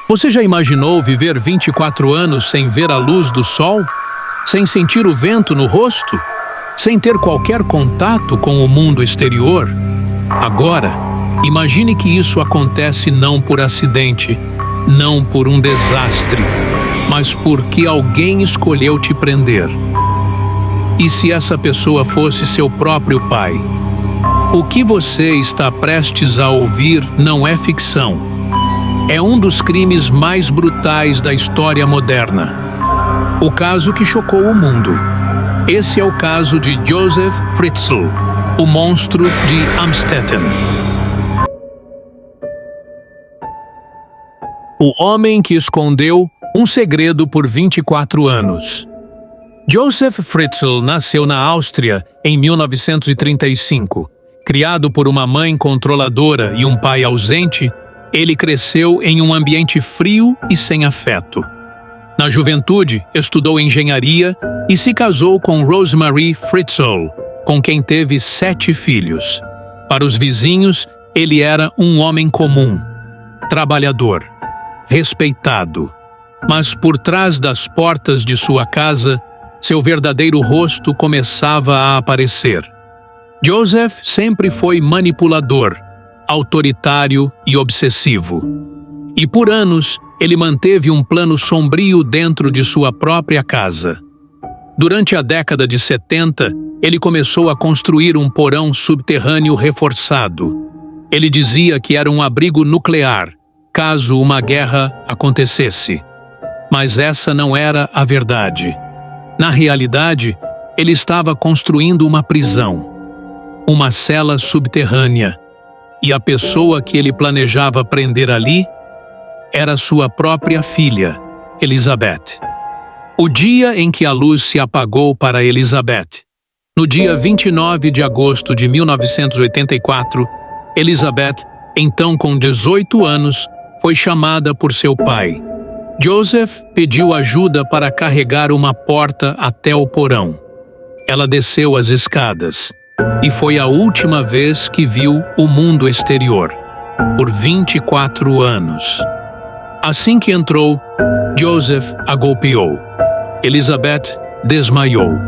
Você já imaginou viver 24 anos sem ver a luz do sol? Sem sentir o vento no rosto? Sem ter qualquer contato com o mundo exterior? Agora, imagine que isso acontece não por acidente, não por um desastre, mas porque alguém escolheu te prender. E se essa pessoa fosse seu próprio pai? O que você está prestes a ouvir não é ficção. É um dos crimes mais brutais da história moderna. O caso que chocou o mundo. Esse é o caso de Josef Fritzl, o monstro de Amstetten. O homem que escondeu um segredo por 24 anos. Josef Fritzl nasceu na Áustria em 1935. Criado por uma mãe controladora e um pai ausente, ele cresceu em um ambiente frio e sem afeto. Na juventude, estudou engenharia e se casou com Rosemarie Fritzl, com quem teve 7 filhos. Para os vizinhos, ele era um homem comum, trabalhador, respeitado. Mas por trás das portas de sua casa, seu verdadeiro rosto começava a aparecer. Josef sempre foi manipulador, autoritário e obsessivo. E por anos, ele manteve um plano sombrio dentro de sua própria casa. Durante a década de 70, ele começou a construir um porão subterrâneo reforçado. Ele dizia que era um abrigo nuclear, caso uma guerra acontecesse. Mas essa não era a verdade. Na realidade, ele estava construindo uma prisão, uma cela subterrânea, e a pessoa que ele planejava prender ali era sua própria filha, Elizabeth. O dia em que a luz se apagou para Elizabeth. No dia 29 de agosto de 1984, Elizabeth, então com 18 anos, foi chamada por seu pai. Josef pediu ajuda para carregar uma porta até o porão. Ela desceu as escadas, e foi a última vez que viu o mundo exterior, por 24 anos. Assim que entrou, Josef a golpeou. Elizabeth desmaiou.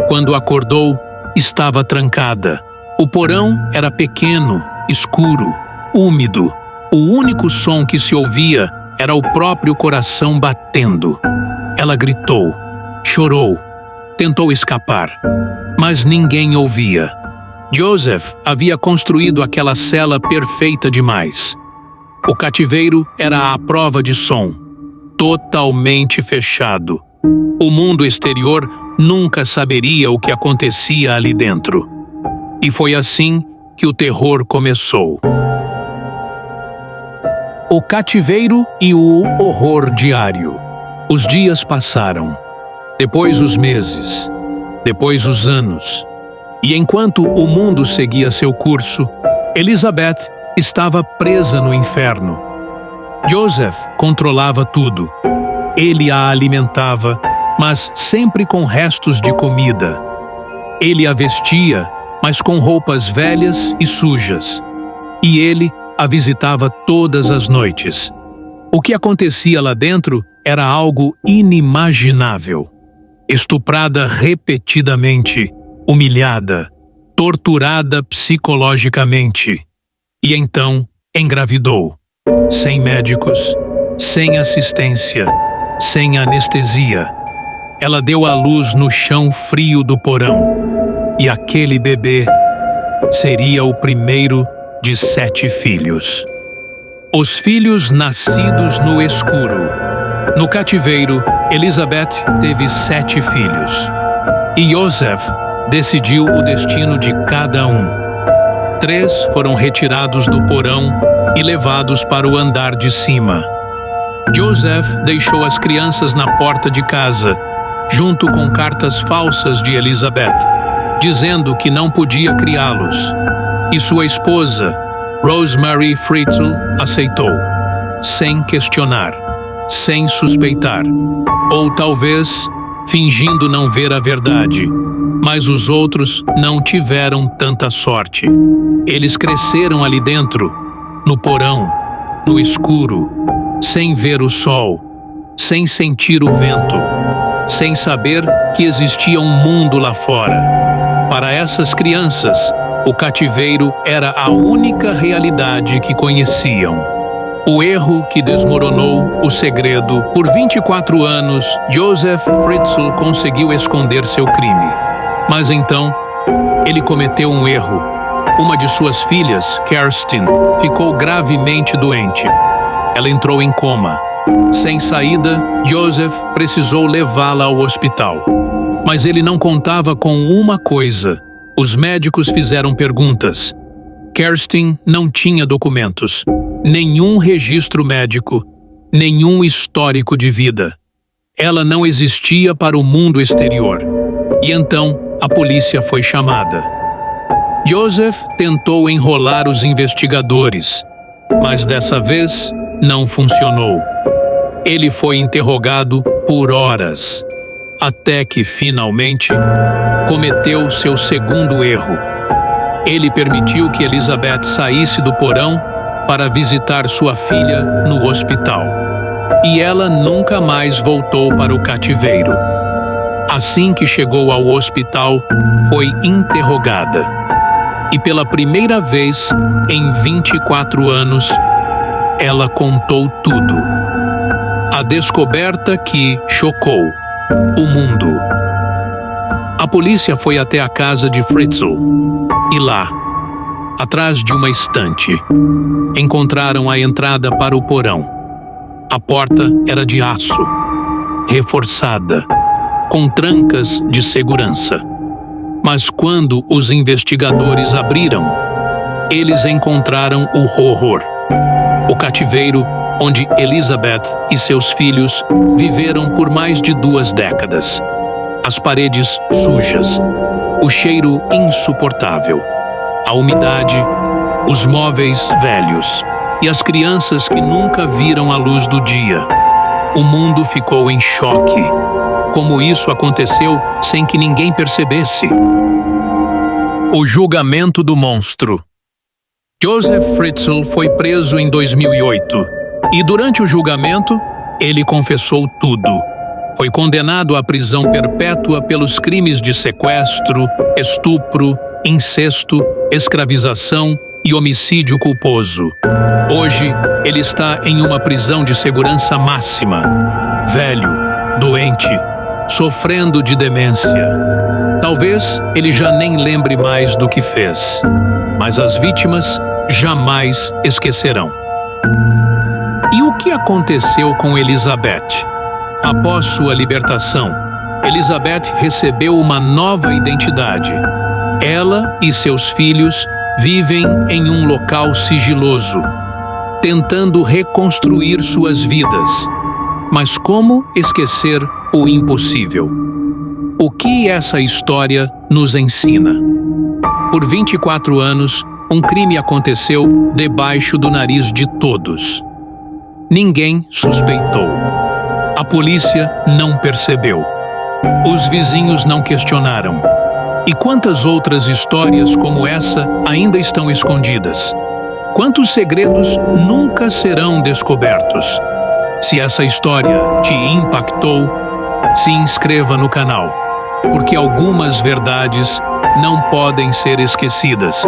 Quando acordou, estava trancada. O porão era pequeno, escuro, úmido. O único som que se ouvia era o próprio coração batendo. Ela gritou, chorou, tentou escapar, mas ninguém ouvia. Josef havia construído aquela cela perfeita demais. O cativeiro era à prova de som, totalmente fechado. O mundo exterior nunca saberia o que acontecia ali dentro. E foi assim que o terror começou. O cativeiro e o horror diário. Os dias passaram, depois os meses, depois os anos. E enquanto o mundo seguia seu curso, Elizabeth estava presa no inferno. Josef controlava tudo. Ele a alimentava, mas sempre com restos de comida. Ele a vestia, mas com roupas velhas e sujas. E ele a visitava todas as noites. O que acontecia lá dentro era algo inimaginável. Estuprada repetidamente, humilhada, torturada psicologicamente. E então engravidou, sem médicos, sem assistência, sem anestesia. Ela deu à luz no chão frio do porão. E aquele bebê seria o primeiro de 7 filhos. Os filhos nascidos no escuro. No cativeiro, Elizabeth teve 7 filhos. E Josef decidiu o destino de cada um. 3 foram retirados do porão e levados para o andar de cima. Josef deixou as crianças na porta de casa, junto com cartas falsas de Elizabeth, dizendo que não podia criá-los. E sua esposa, Rosemarie Fritzl, aceitou, sem questionar, sem suspeitar, ou talvez fingindo não ver a verdade. Mas os outros não tiveram tanta sorte. Eles cresceram ali dentro, no porão, no escuro, sem ver o sol, sem sentir o vento, sem saber que existia um mundo lá fora. Para essas crianças, o cativeiro era a única realidade que conheciam. O erro que desmoronou o segredo. Por 24 anos, Joseph Fritzl conseguiu esconder seu crime. Mas então, ele cometeu um erro. Uma de suas filhas, Kerstin, ficou gravemente doente. Ela entrou em coma. Sem saída, Joseph precisou levá-la ao hospital. Mas ele não contava com uma coisa. Os médicos fizeram perguntas. Kerstin não tinha documentos, nenhum registro médico, nenhum histórico de vida. Ela não existia para o mundo exterior. E então, a polícia foi chamada. Joseph tentou enrolar os investigadores, mas dessa vez não funcionou. Ele foi interrogado por horas, até que, finalmente, cometeu seu segundo erro. Ele permitiu que Elizabeth saísse do porão para visitar sua filha no hospital. E ela nunca mais voltou para o cativeiro. Assim que chegou ao hospital, foi interrogada. E pela primeira vez em 24 anos, ela contou tudo. A descoberta que chocou o mundo. A polícia foi até a casa de Fritzl e lá, atrás de uma estante, encontraram a entrada para o porão. A porta era de aço, reforçada, com trancas de segurança. Mas quando os investigadores abriram, eles encontraram o horror. O cativeiro onde Elizabeth e seus filhos viveram por mais de 2 décadas. As paredes sujas, o cheiro insuportável, a umidade, os móveis velhos e as crianças que nunca viram a luz do dia. O mundo ficou em choque. Como isso aconteceu sem que ninguém percebesse? O julgamento do monstro. Joseph Fritzl foi preso em 2008 e durante o julgamento ele confessou tudo. Foi condenado à prisão perpétua pelos crimes de sequestro, estupro, incesto, escravização e homicídio culposo. Hoje, ele está em uma prisão de segurança máxima, velho, doente, sofrendo de demência. Talvez ele já nem lembre mais do que fez, mas as vítimas jamais esquecerão. E o que aconteceu com Elizabeth? Após sua libertação, Elizabeth recebeu uma nova identidade. Ela e seus filhos vivem em um local sigiloso, tentando reconstruir suas vidas. Mas como esquecer o impossível? O que essa história nos ensina? Por 24 anos, um crime aconteceu debaixo do nariz de todos. Ninguém suspeitou. A polícia não percebeu. Os vizinhos não questionaram. E quantas outras histórias como essa ainda estão escondidas? Quantos segredos nunca serão descobertos? Se essa história te impactou, se inscreva no canal, porque algumas verdades não podem ser esquecidas.